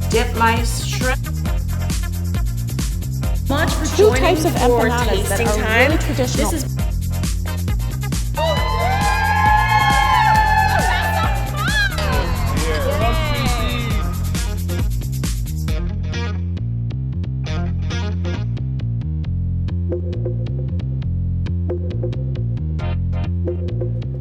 dip my shrimp. Much for Two joining types of for empanadas that tasting are time. really traditional. This is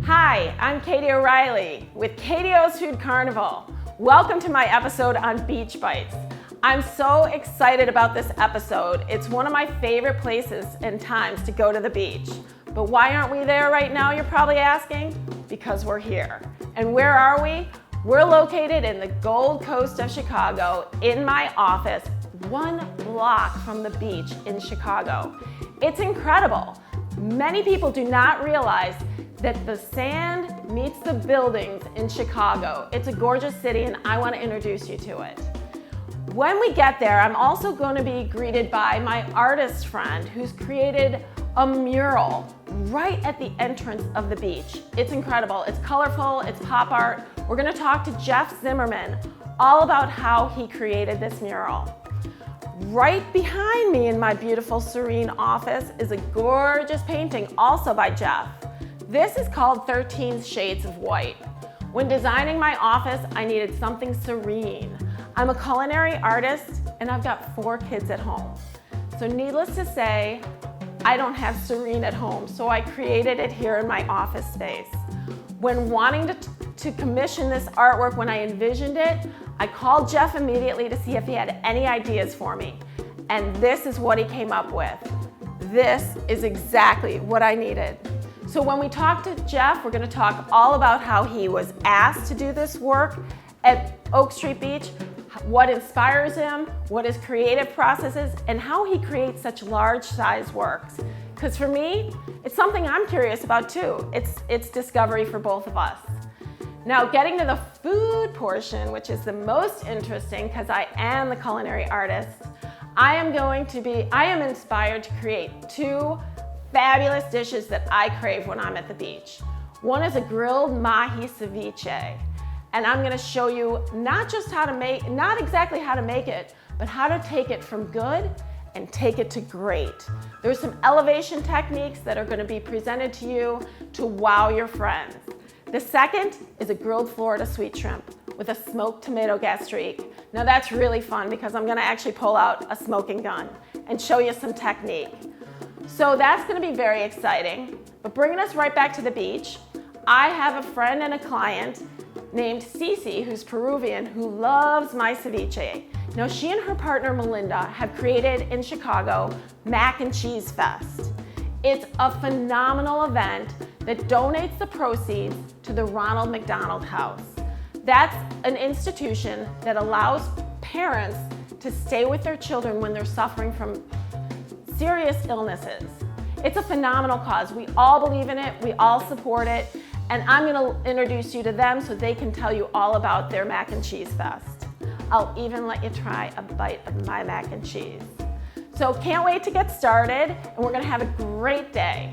Hi, I'm Katie O'Reilly with KTO's Food Carnival. Welcome to my episode on Beach Bites. I'm so excited about this episode. It's one of my favorite places and times to go to the beach. But why aren't we there right now, you're probably asking? Because we're here. And where are we? We're located in the Gold Coast of Chicago in my office, 1 block from the beach in Chicago. It's incredible. Many people do not realize that the sand meets the buildings in Chicago. It's a gorgeous city and I want to introduce you to it. When we get there, I'm also going to be greeted by my artist friend who's created a mural right at the entrance of the beach. It's incredible, it's colorful, it's pop art. We're going to talk to Jeff Zimmerman all about how he created this mural. Right behind me in my beautiful, serene office is a gorgeous painting also by Jeff. This is called 13 Shades of White. When designing my office, I needed something serene. I'm a culinary artist and I've got 4 kids at home. So needless to say, I don't have serene at home, so I created it here in my office space. When wanting to commission this artwork, when I envisioned it, I called Jeff immediately to see if he had any ideas for me. And this is what he came up with. This is exactly what I needed. So when we talk to Jeff, we're going to talk all about how he was asked to do this work at Oak Street Beach, what inspires him, what his creative process is, and how he creates such large size works. Because for me, it's something I'm curious about too. It's discovery for both of us. Now getting to the food portion, which is the most interesting because I am the culinary artist, I am inspired to create 2 fabulous dishes that I crave when I'm at the beach. One is a grilled mahi ceviche, and I'm gonna show you not exactly how to make it, but how to take it from good and take it to great. There's some elevation techniques that are gonna be presented to you to wow your friends. The second is a grilled Florida sweet shrimp with a smoked tomato gastrique. Now that's really fun because I'm gonna actually pull out a smoking gun and show you some technique. So that's going to be very exciting. But bringing us right back to the beach, I have a friend and a client named Cece, who's Peruvian, who loves my ceviche. Now she and her partner Melinda have created in Chicago Mac and Cheese Fest. It's a phenomenal event that donates the proceeds to the Ronald McDonald House. That's an institution that allows parents to stay with their children when they're suffering from serious illnesses. It's a phenomenal cause. We all believe in it, we all support it, and I'm gonna introduce you to them so they can tell you all about their Mac and Cheese Fest. I'll even let you try a bite of my mac and cheese. So can't wait to get started, and we're gonna have a great day.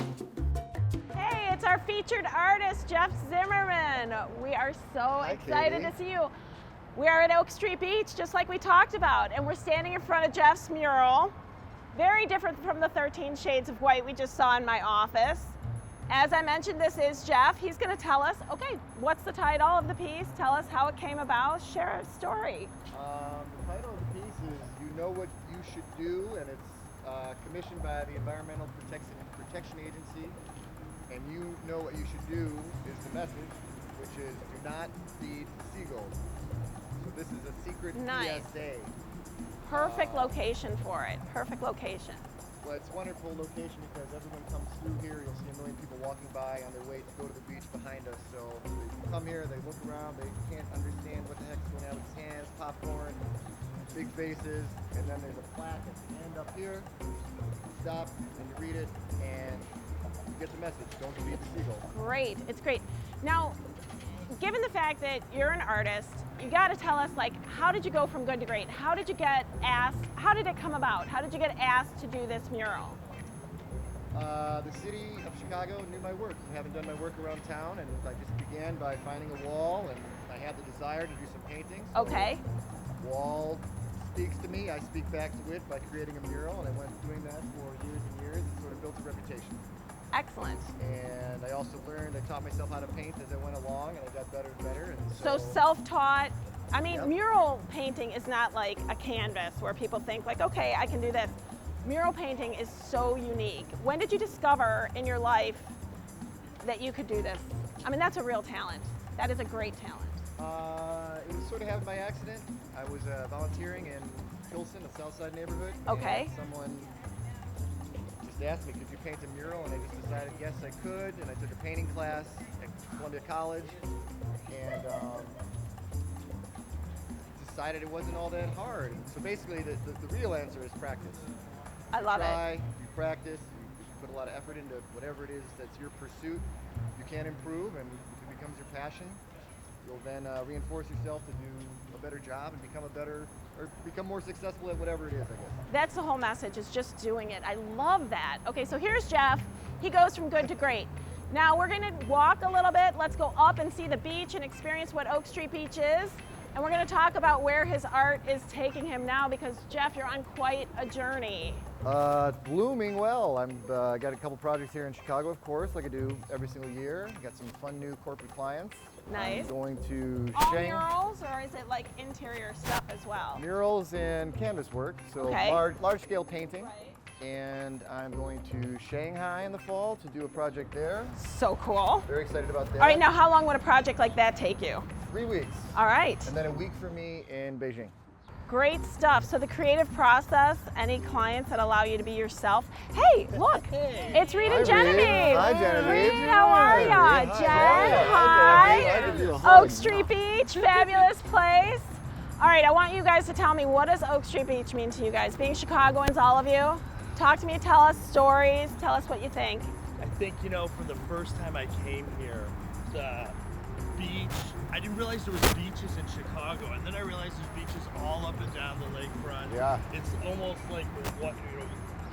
Hey, it's our featured artist, Jeff Zimmerman. We are so excited to see you. We are at Oak Street Beach, just like we talked about, and we're standing in front of Jeff's mural. Very different from the 13 Shades of White we just saw in my office. As I mentioned, this is Jeff. He's going to tell us, okay, what's the title of the piece? Tell us how it came about. Share a story. The title of the piece is You Know What You Should Do, and it's commissioned by the Environmental Protection Agency. And You Know What You Should Do is the message, which is do not feed seagulls. So this is a secret PSA. Perfect location for it. Perfect location. Well, it's a wonderful location because everyone comes through here. You'll see a million people walking by on their way to go to the beach behind us. So they come here, they look around, they can't understand what the heck's going on with his hands, popcorn, big faces, and then there's a plaque at the end up here. Stop and you read it and you get the message. Don't feed the seagulls. Great. It's great. Now, given the fact that you're an artist, you got to tell us, like, how did you go from good to great? How did you get asked? How did it come about? How did you get asked to do this mural? The city of Chicago knew my work. I haven't done my work around town, and I just began by finding a wall, and I had the desire to do some painting. So Okay. wall speaks to me, I speak back to it by creating a mural, and I went doing that for years and years and sort of built a reputation. Excellent. And I also learned, I taught myself how to paint as I went along, and I got better and better. And So self-taught. I mean, Yep. mural painting is not like a canvas where people think like, okay, I can do this. Mural painting is so unique. When did you discover in your life that you could do this? I mean, that's a real talent. That is a great talent. It was sort of happened by accident. I was volunteering in Pilsen, a South Side neighborhood. Okay. And someone just asked me, could you paint a mural? And I just decided, yes, I could. And I took a painting class at Columbia College. And decided it wasn't all that hard. So basically, the real answer is practice. I love Try, it. you practice, you put a lot of effort into whatever it is that's your pursuit. You can improve, and if it becomes your passion, you'll then reinforce yourself to do a better job and become more successful at whatever it is, I guess. That's the whole message, is just doing it. I love that. Okay, so here's Jeff. He goes from good to great. Now we're gonna walk a little bit. Let's go up and see the beach and experience what Oak Street Beach is. And we're gonna talk about where his art is taking him now, because Jeff, you're on quite a journey. Blooming well. I got a couple projects here in Chicago, of course, like I do every single year. Got some fun new corporate clients. Nice. I'm going to All Shanghai. murals, or is it like interior stuff as well? Murals and canvas work, so Okay. large scale painting. Right. And I'm going to Shanghai in the fall to do a project there. So cool. Very excited about that. All right, now how long would a project like that take you? 3 weeks. All right. And then a week for me in Beijing. Great stuff. So the creative process, any clients that allow you to be yourself. Hey, look, it's Reed and Hi, Reed. Genevieve. Hi, Genevieve. Reed, how are ya? Hi. Jen, Hi. hi. I give you a hug. Oak Street Beach, fabulous place. All right, I want you guys to tell me, what does Oak Street Beach mean to you guys? Being Chicagoans, all of you, talk to me, tell us stories, tell us what you think. I think, for the first time I came here, the beach, I didn't realize there was beaches in Chicago, and then I realized there's beaches all up and down the lakefront. Yeah. It's almost like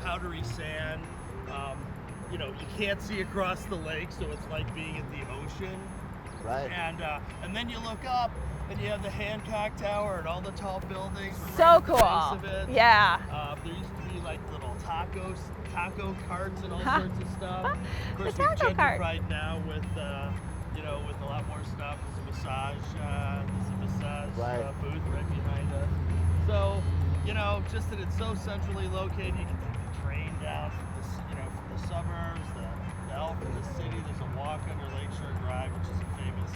powdery sand. You can't see across the lake, so it's like being at the ocean. Right. And then you look up, and you have the Hancock Tower and all the tall buildings. So right at the cool. base of it. Yeah. There used to be like little taco carts and all sorts of stuff. Of course, The we've taco cart. gentrified now with with a lot more stuff. There's a massage Right. booth right behind us. So, just that it's so centrally located, you can take the train down from the suburbs, the L from the city. There's a walk under Lakeshore Drive, which is a famous.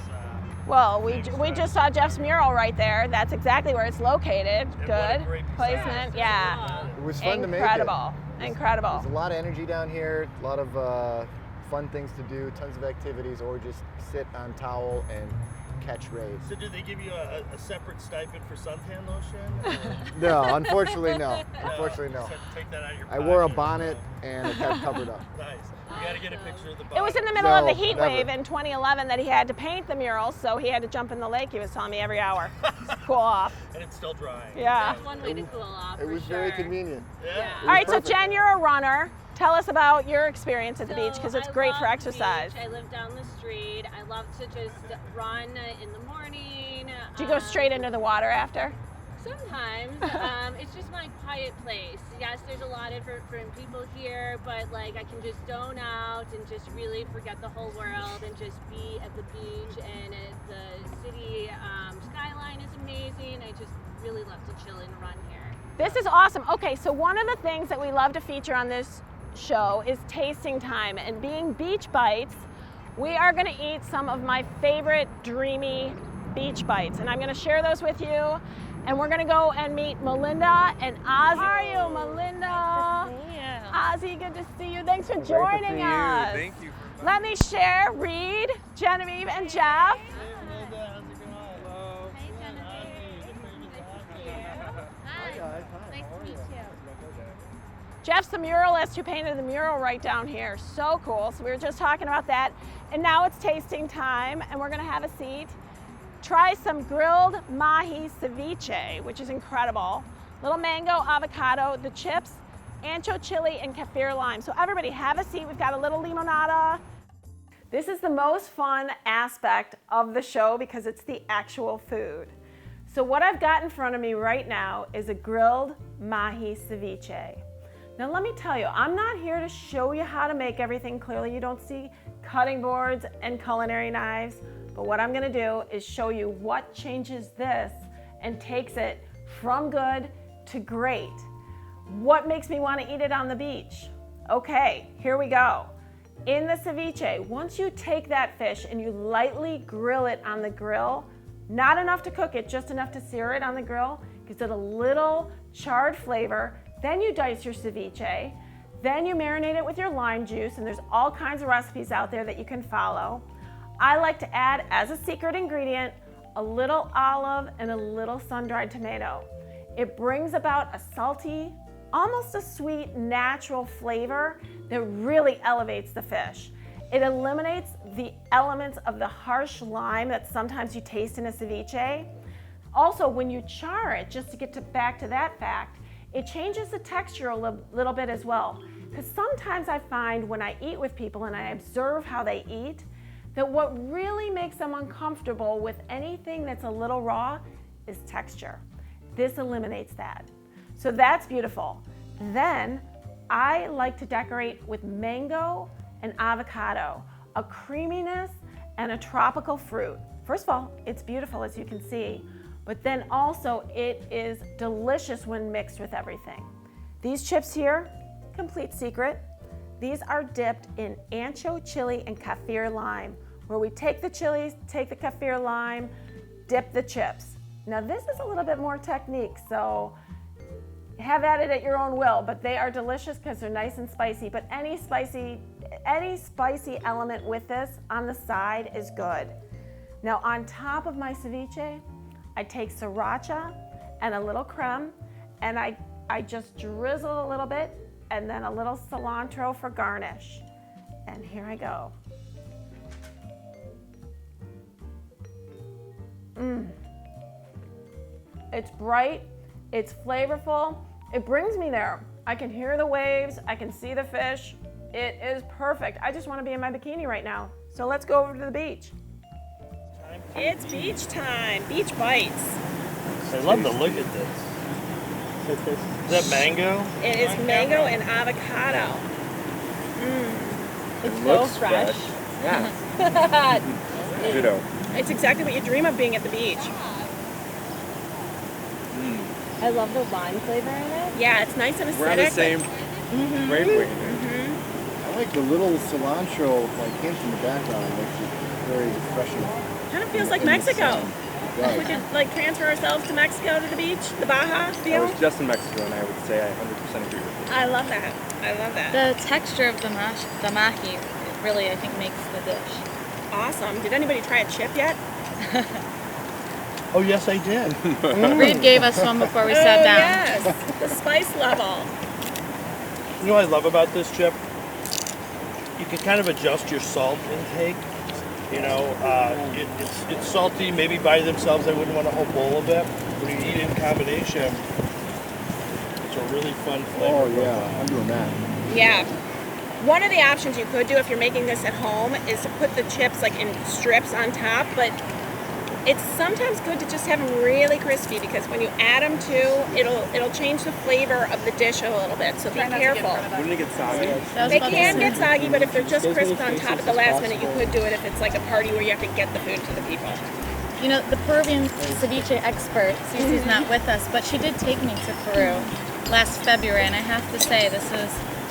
Well, we just saw Jeff's mural right there. That's exactly where it's located. And what a Good great placement. design. Yeah. It was fun to make it. Incredible. Incredible. There's a lot of energy down here, a lot of fun things to do, tons of activities, or just sit on towel and catch rays. So did they give you a separate stipend for suntan lotion? or- No, unfortunately no. Unfortunately no. Just have to take that out of your I wore a pocket. bonnet and it got covered up. Nice. You got to get a picture of the bonnet. It was in the middle of the No, heat never. wave in 2011 that he had to paint the mural, so he had to jump in the lake. He was telling me every hour. Cool off. And it's still drying. Yeah. That's one way to cool off. It was very convenient. Yeah. All right, so perfect. Jen, you're a runner. Tell us about your experience at the beach, because it's I great love for the exercise. beach. I live down the street. I love to just run in the morning. Do you go straight into the water after? Sometimes. It's just my quiet place. Yes, there's a lot of different people here, but I can just zone out and just really forget the whole world and just be at the beach. And the city skyline is amazing. I just really love to chill and run here. This is awesome. Okay, so one of the things that we love to feature on this show is tasting time. And being Beach Bites, we are going to eat some of my favorite dreamy beach bites. And I'm going to share those with you. And we're going to go and meet Melinda and Ozzy. How are you, Melinda? Good to see you. Ozzy, good to see you. Thanks for Great to joining see you. us. Thank you. Let me share Reed, Genevieve, and Jeff. Hey, Genevieve. Nice to see you. Hi guys. Hi. Nice How to are meet you? you. Jeff's the muralist who painted the mural right down here. So cool. So we were just talking about that. And now it's tasting time, and we're going to have a seat. Try some grilled mahi ceviche, which is incredible. Little mango, avocado, the chips, ancho chili, and kaffir lime. So everybody have a seat. We've got a little limonada. This is the most fun aspect of the show because it's the actual food. So what I've got in front of me right now is a grilled mahi ceviche. Now let me tell you, I'm not here to show you how to make everything. Clearly you don't see cutting boards and culinary knives, but what I'm gonna do is show you what changes this and takes it from good to great. What makes me wanna eat it on the beach? Okay, here we go. In the ceviche, once you take that fish and you lightly grill it on the grill, not enough to cook it, just enough to sear it on the grill, gives it a little charred flavor. Then you dice your ceviche. Then you marinate it with your lime juice, and there's all kinds of recipes out there that you can follow. I like to add, as a secret ingredient, a little olive and a little sun-dried tomato. It brings about a salty, almost a sweet, natural flavor that really elevates the fish. It eliminates the elements of the harsh lime that sometimes you taste in a ceviche. Also, when you char it, just to get back to that fact, it changes the texture a little bit as well. Because sometimes I find when I eat with people and I observe how they eat, that what really makes them uncomfortable with anything that's a little raw is texture. This eliminates that. So that's beautiful. Then I like to decorate with mango and avocado, a creaminess and a tropical fruit. First of all, it's beautiful as you can see, but then also it is delicious when mixed with everything. These chips here, complete secret, these are dipped in ancho chili and kaffir lime, where we take the chilies, take the kaffir lime, dip the chips. Now this is a little bit more technique, so have at it at your own will, but they are delicious because they're nice and spicy, but any spicy element with this on the side is good. Now on top of my ceviche, I take sriracha and a little creme, and I just drizzle a little bit, and then a little cilantro for garnish. And here I go. It's bright, it's flavorful, it brings me there. I can hear the waves, I can see the fish. It is perfect. I just want to be in my bikini right now. So let's go over to the beach. It's beach time, Beach Bites. I love the look at this. Is that mango? It is mango and avocado. It's so fresh. Yeah. Ditto. It's exactly what you dream of being at the beach. I love the lime flavor in it. Yeah, it's nice and acidic. We're on the same wavelength. I like the little cilantro like hint in the background. Makes it very refreshing. Kind of feels like Mexico. Right. We could like transfer ourselves to Mexico to the beach, the Baja I feel. was just in Mexico, and I would say I 100% agree with you. I love that. I love that. The texture of the mahi really, I think, makes the dish. Awesome. Did anybody try a chip yet? Oh yes, I did. Reed gave us one before we sat down. Yes, the spice level. You know what I love about this chip? You can kind of adjust your salt intake. You know, it's salty. Maybe by themselves, I wouldn't want a whole bowl of it. When you eat it in combination, it's a really fun flavor. Oh yeah, I'm doing that. Yeah. One of the options you could do if you're making this at home is to put the chips like in strips on top, but it's sometimes good to just have them really crispy because when you add them to, it'll change the flavor of the dish a little bit, so be careful. Wouldn't it get soggy? They can get soggy, but if they're just crisp on top at the last minute, you could do it if it's like a party where you have to get the food to the people. You know, the Peruvian ceviche expert, Cece's not with us, but she did take me to Peru last February, and I have to say this is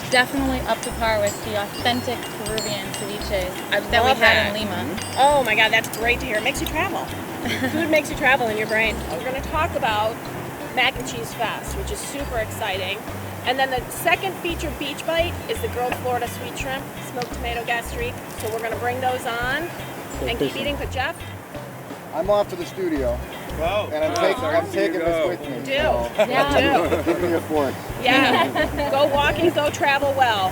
definitely up to par with the authentic Peruvian ceviches that we had in Lima. Oh my God, that's great to hear. It makes you travel. Food makes you travel in your brain. We're going to talk about Mac and Cheese Fest, which is super exciting. And then the second featured beach bite is the grilled Florida sweet shrimp, smoked tomato gastrique. So we're going to bring those on and keep eating. But Jeff? I'm off to the studio, Wow. and I'm taking this with me. Do. So Yeah, do. give me a fork. Yeah. Go walking, go travel well.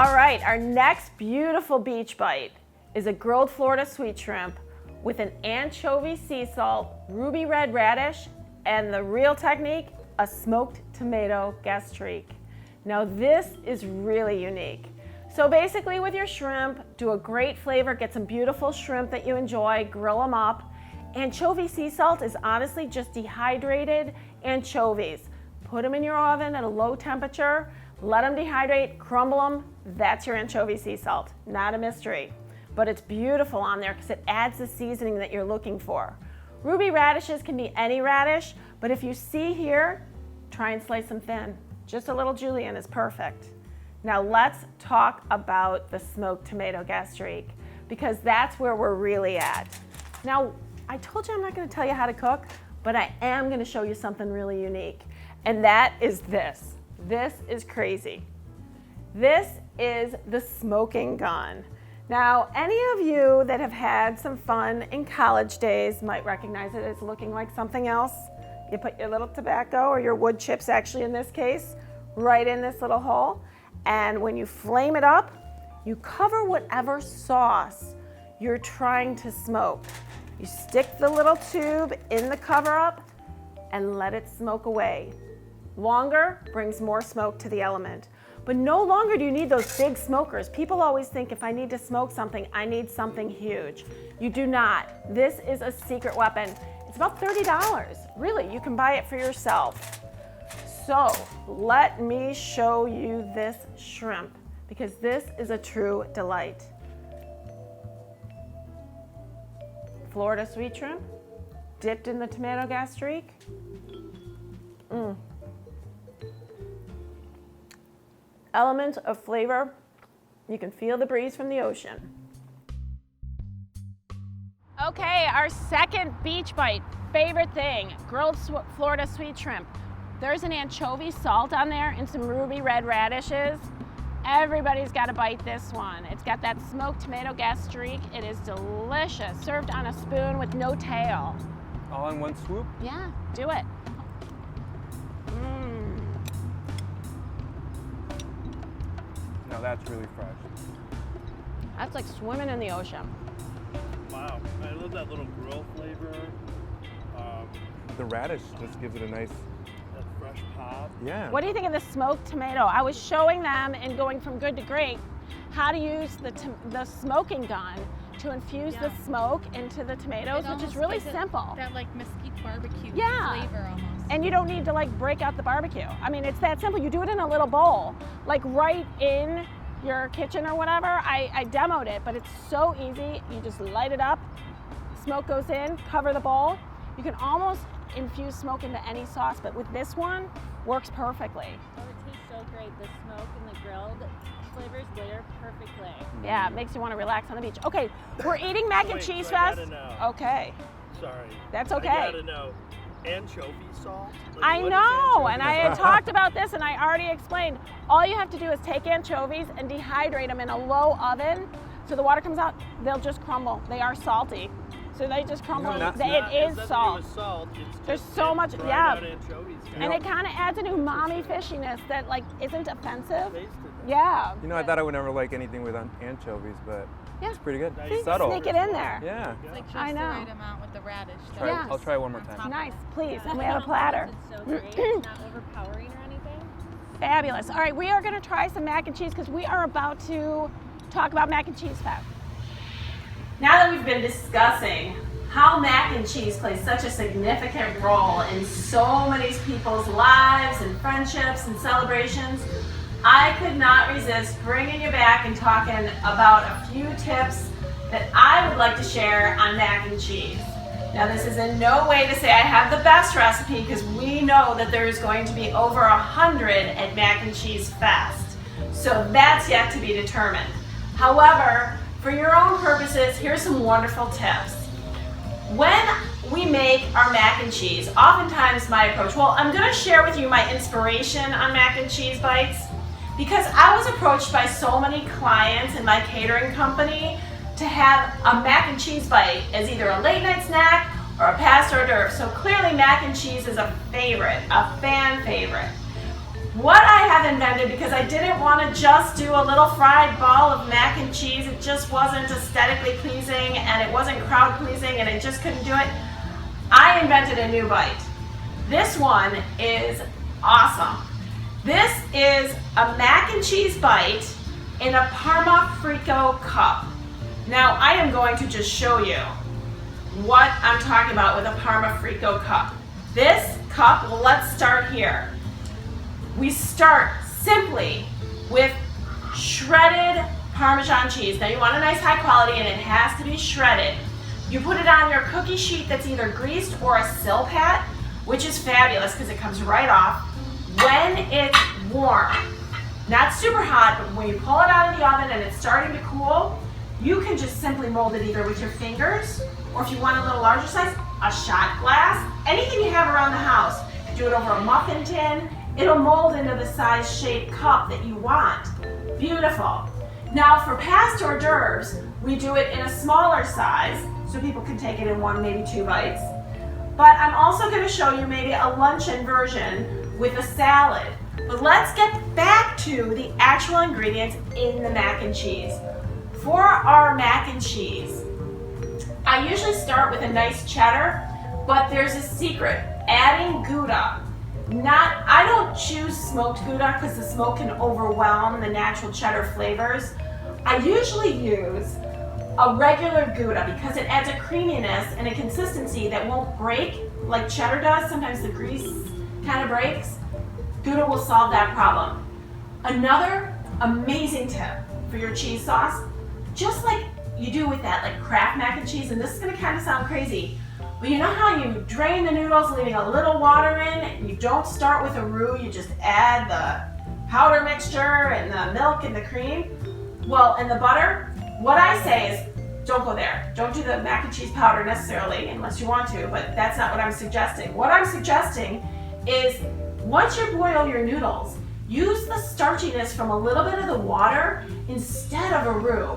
All right, our next beautiful beach bite is a grilled Florida sweet shrimp with an anchovy sea salt, ruby red radish, and the real technique, a smoked tomato gastrique. Now this is really unique. So basically with your shrimp, do a great flavor, get some beautiful shrimp that you enjoy, grill them up. Anchovy sea salt is honestly just dehydrated anchovies. Put them in your oven at a low temperature, let them dehydrate, crumble them, that's your anchovy sea salt. Not a mystery, but it's beautiful on there because it adds the seasoning that you're looking for. Ruby radishes can be any radish, but if you see here, try and slice them thin. Just a little julienne is perfect. Now let's talk about the smoked tomato gastrique because that's where we're really at. Now, I told you I'm not going to tell you how to cook, but I am going to show you something really unique, and that is this. This is crazy. This is the smoking gun. Now, any of you that have had some fun in college days might recognize it as looking like something else. You put your little tobacco or your wood chips, actually in this case, right in this little hole, and when you flame it up, you cover whatever sauce you're trying to smoke. You stick the little tube in the cover up and let it smoke away. Longer brings more smoke to the element. But no longer do you need those big smokers. People always think if I need to smoke something, I need something huge. You do not. This is a secret weapon. It's about $30. Really, you can buy it for yourself. So let me show you this shrimp because this is a true delight. Florida sweet shrimp, dipped in the tomato gastrique. Element of flavor, you can feel the breeze from the ocean. Okay, our second beach bite, favorite thing, grilled Florida sweet shrimp. There's an anchovy salt on there and some ruby red radishes. Everybody's got to bite this one. It's got that smoked tomato gastrique. It is delicious, served on a spoon with no tail. All in one swoop? Yeah, do it. No, that's really fresh. That's like swimming in the ocean. Wow, I love that little grill flavor. The radish just gives it a nice, That fresh pop. yeah. What do you think of the smoked tomato? I was showing them in Going From Good to Great how to use the smoking gun to infuse the smoke into the tomatoes, which is really simple. That like mesquite barbecue Yeah. flavor almost. And you don't need to like break out the barbecue. I mean, it's that simple. You do it in a little bowl, like right in your kitchen or whatever. I demoed it, but it's so easy. You just light it up, smoke goes in, cover the bowl. You can almost infuse smoke into any sauce, but with this one, works perfectly. Oh, it tastes so great. The smoke and the grilled flavors layer perfectly. Yeah, it makes you want to relax on the beach. Okay, we're eating mac and Wait, cheese so I fest. gotta know. Okay, Sorry. that's I okay. gotta know. Anchovy salt? Like, I what is know, anchovy and I had talked about this and I already explained. All you have to do is take anchovies and dehydrate them in a low oven so the water comes out, they'll just crumble. They are salty. So they just crumble. You know, It is salt. Salt. It's There's just so much, dried yeah. out anchovies, guys. And it kind of adds an umami fishiness that like isn't offensive. Tasted it. Yeah. You know, I thought I would never like anything with anchovies, but Yeah. it's pretty good. Now See, you Subtle. sneak it in there. Yeah. It's like just I the know. right amount with the radish. Try, Yeah. I'll try one more On time. top. Nice, please. And we Yeah. have a platter. It's so great. It's not overpowering or anything. Fabulous. All right, we are going to try some mac and cheese because we are about to talk about mac and cheese fest. Now that we've been discussing how mac and cheese plays such a significant role in so many people's lives and friendships and celebrations, I could not resist bringing you back and talking about a few tips that I would like to share on mac and cheese. Now, this is in no way to say I have the best recipe because we know that there is going to be over 100 at Mac and Cheese Fest. So that's yet to be determined. However, for your own purposes, here's some wonderful tips. When we make our mac and cheese, oftentimes my approach, well, I'm going to share with you my inspiration on mac and cheese bites because I was approached by so many clients in my catering company to have a mac and cheese bite as either a late night snack or a past hors d'oeuvre. So clearly mac and cheese is a favorite, a fan favorite. what I have invented, because I didn't want to just do a little fried ball of mac and cheese. It just wasn't aesthetically pleasing and it wasn't crowd pleasing and I just couldn't do it. I invented a new bite. This one is awesome. This is a mac and cheese bite in a Parma Frico cup. Now I am going to just show you what I'm talking about with a Parma Frico cup. This cup, well, let's start here. We start simply with shredded Parmesan cheese. Now you want a nice high quality and it has to be shredded. You put it on your cookie sheet that's either greased or a Silpat, which is fabulous because it comes right off. When it's warm, not super hot, but when you pull it out of the oven and it's starting to cool, you can just simply mold it either with your fingers, or if you want a little larger size, a shot glass, anything you have around the house. Do it over a muffin tin. It'll mold into the size shaped cup that you want. Beautiful. Now for past hors d'oeuvres, we do it in a smaller size so people can take it in one, maybe two bites. But I'm also going to show you maybe a luncheon version with a salad. But let's get back to the actual ingredients in the mac and cheese. For our mac and cheese, I usually start with a nice cheddar, but there's a secret, adding Gouda. I don't choose smoked Gouda because the smoke can overwhelm the natural cheddar flavors. I usually use a regular Gouda because it adds a creaminess and a consistency that won't break like cheddar does. Sometimes the grease kind of breaks. Gouda will solve that problem. Another amazing tip for your cheese sauce, just like you do with that like Kraft mac and cheese, and this is going to kind of sound crazy, but you know how you drain the noodles leaving a little water in? You don't start with a roux, you just add the powder mixture and the milk and the cream. Well, and the butter, what I say is don't go there. Don't do the mac and cheese powder necessarily unless you want to, but that's not what I'm suggesting. What I'm suggesting is once you boil your noodles, use the starchiness from a little bit of the water instead of a roux.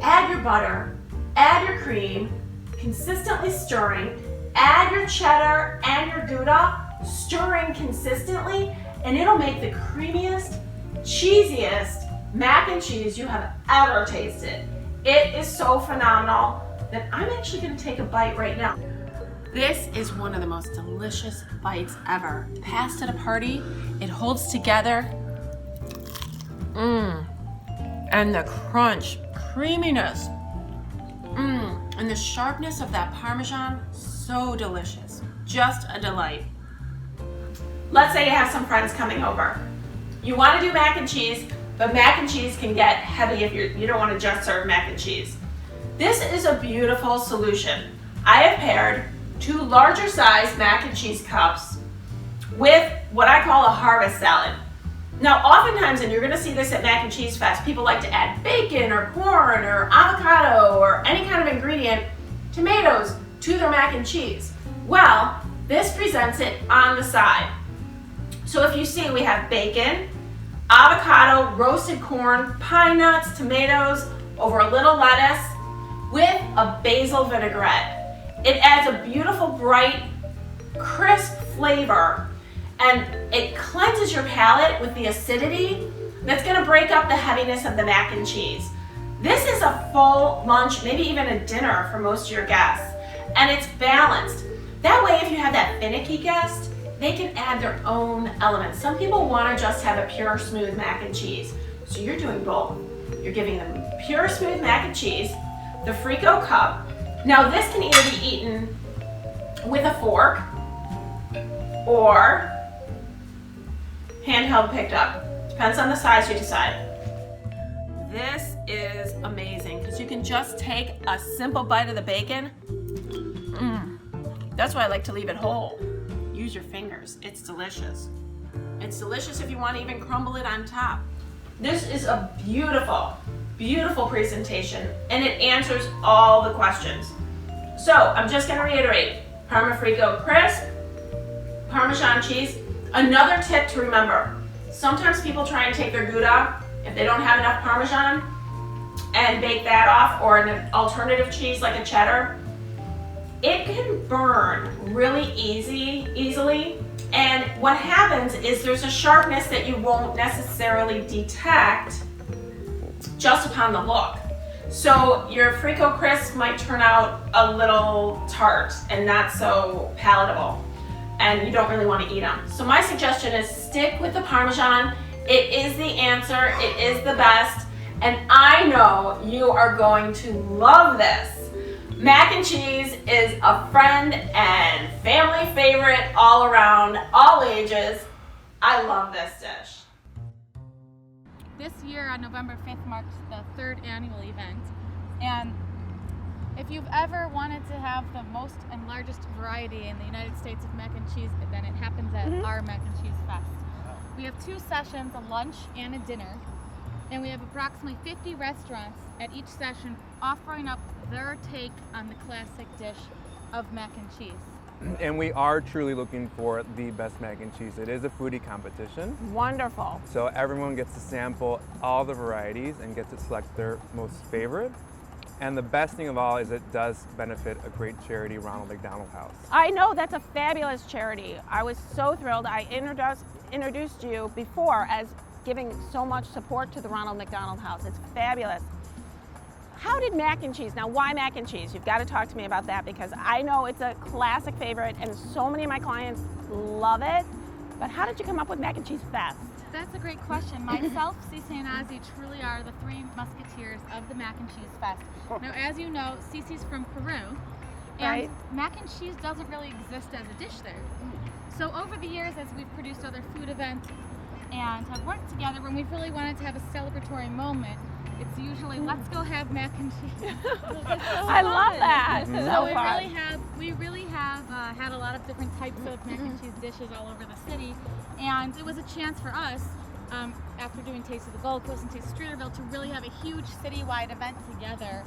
Add your butter, add your cream, consistently stirring, add your cheddar and your Gouda, stirring consistently, and it'll make the creamiest, cheesiest mac and cheese you have ever tasted. It is so phenomenal that I'm actually going to take a bite right now. This is one of the most delicious bites ever. Passed at a party, it holds together. And the crunch, creaminess, and the sharpness of that Parmesan, so delicious. Just a delight. Let's say you have some friends coming over. You want to do mac and cheese, but mac and cheese can get heavy if you don't want to just serve mac and cheese. This is a beautiful solution. I have paired 2 larger size mac and cheese cups with what I call a harvest salad. Now, oftentimes, and you're going to see this at Mac and Cheese Fest, people like to add bacon or corn or avocado or any kind of ingredient, tomatoes, to their mac and cheese. Well, this presents it on the side. So if you see, we have bacon, avocado, roasted corn, pine nuts, tomatoes, over a little lettuce with a basil vinaigrette. It adds a beautiful, bright, crisp flavor, and it cleanses your palate with the acidity that's going to break up the heaviness of the mac and cheese. This is a full lunch, maybe even a dinner for most of your guests, and it's balanced. That way, if you have that finicky guest, they can add their own elements. Some people want to just have a pure, smooth mac and cheese, so you're doing both. You're giving them pure, smooth mac and cheese, the Frico cup. Now, this can either be eaten with a fork or handheld picked up. Depends on the size you decide. This is amazing because you can just take a simple bite of the bacon. That's why I like to leave it whole. Use your fingers. It's delicious. It's delicious if you want to even crumble it on top. This is a beautiful, beautiful presentation, and it answers all the questions. So I'm just going to reiterate: Parma Frico crisp, Parmesan cheese. Another tip to remember: sometimes people try and take their Gouda if they don't have enough Parmesan and bake that off, or an alternative cheese like a cheddar. It can burn really easily And what happens is there's a sharpness that you won't necessarily detect just upon the look. So your Frico Crisp might turn out a little tart and not so palatable, and you don't really want to eat them. So my suggestion is stick with the Parmesan. It is the answer, it is the best, and I know you are going to love this. Mac and cheese is a friend and family favorite all around, all ages. I love this dish. This year on November 5th marks the 3rd annual event, and if you've ever wanted to have the most and largest variety in the United States of mac and cheese, then it happens at our Mac and Cheese Fest. We have 2 sessions, a lunch and a dinner, and we have approximately 50 restaurants at each session offering up their take on the classic dish of mac and cheese. And we are truly looking for the best mac and cheese. It is a foodie competition. Wonderful. So everyone gets to sample all the varieties and gets to select their most favorite. And the best thing of all is it does benefit a great charity, Ronald McDonald House. I know, that's a fabulous charity. I was so thrilled. I introduced you before as giving so much support to the Ronald McDonald House. It's fabulous. How did mac and cheese, now why mac and cheese? You've got to talk to me about that because I know it's a classic favorite and so many of my clients love it. But how did you come up with Mac and Cheese Fest? That's a great question. Myself, Cece, and Ozzy truly are the 3 musketeers of the Mac and Cheese Fest. Now, as you know, Cece's from Peru, and Right. mac and cheese doesn't really exist as a dish there. So over the years, as we've produced other food events and have worked together, when we've really wanted to have a celebratory moment, it's usually let's go have mac and cheese. I love that. So So we fun. really have had a lot of different types of mac and cheese dishes all over the city, and it was a chance for us, after doing Taste of the Gold Coast and Taste of Streeterville, to really have a huge citywide event together,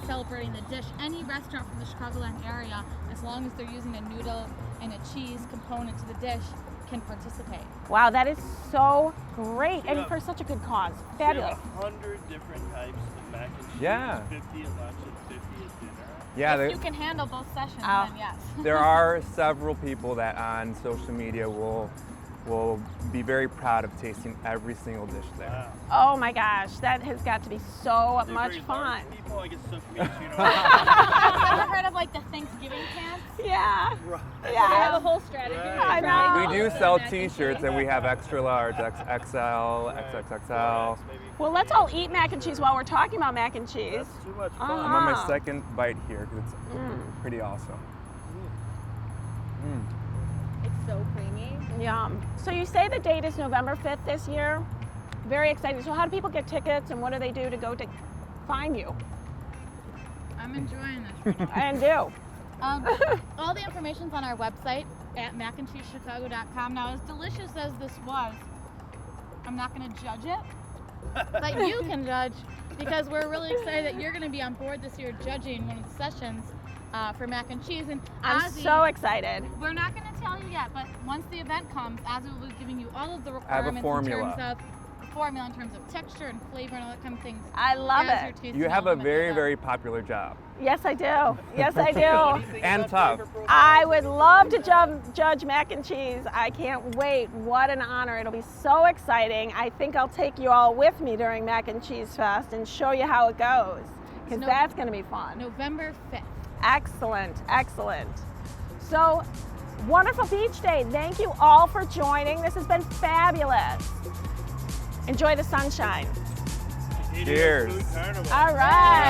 celebrating the dish. Any restaurant from the Chicagoland area, as long as they're using a noodle and a cheese component to the dish, can participate. Wow, that is so great and Yeah. for such a good cause. We Fabulous. have 100 different types of mac and cheese. Yeah. 50 at lunch and 50 at dinner. Yeah, If there, you can handle both sessions, Oh. then yes. there are several people that on social media will be very proud of tasting every single dish there. Wow. Oh my gosh, that has got to be so They're much very fun. large people, I guess so for me, you know. Ever heard of like the Thanksgiving pants? Yeah. Right. They have a Yeah. whole strategy. Right. I know. We do sell t-shirts and we have extra large, XXL, XXXL. Maybe Well, let's all eat mac and cheese while we're talking about mac and cheese. That's too much fun. I'm on my Ah. second bite here because it's pretty awesome. It's so creamy. Yum. So you say the date is November 5th this year. Very exciting. So how do people get tickets and what do they do to go to find you? I'm enjoying this. And do. All the information's on our website at macandcheesechicago.com. Now, as delicious as this was, I'm not going to judge it, but you can judge because we're really excited that you're going to be on board this year judging one of the sessions for mac and cheese. And I'm Ozzy, so excited. we're not going to tell you yet, but once the event comes, Ozzy will be giving you all of the I have a requirements formula. in terms of texture and flavor and all that kind of things. I love as you're it. tasting You have all a of them at the very, event. very popular job. Yes, I do. Yes, I do. And tough. I would love to judge mac and cheese. I can't wait. What an honor. It'll be so exciting. I think I'll take you all with me during Mac and Cheese Fest and show you how it goes because No- that's going to be fun. November 5th. Excellent, excellent. So, wonderful beach day. Thank you all for joining. This has been fabulous. Enjoy the sunshine. KTO Cheers. Food Carnival. All right.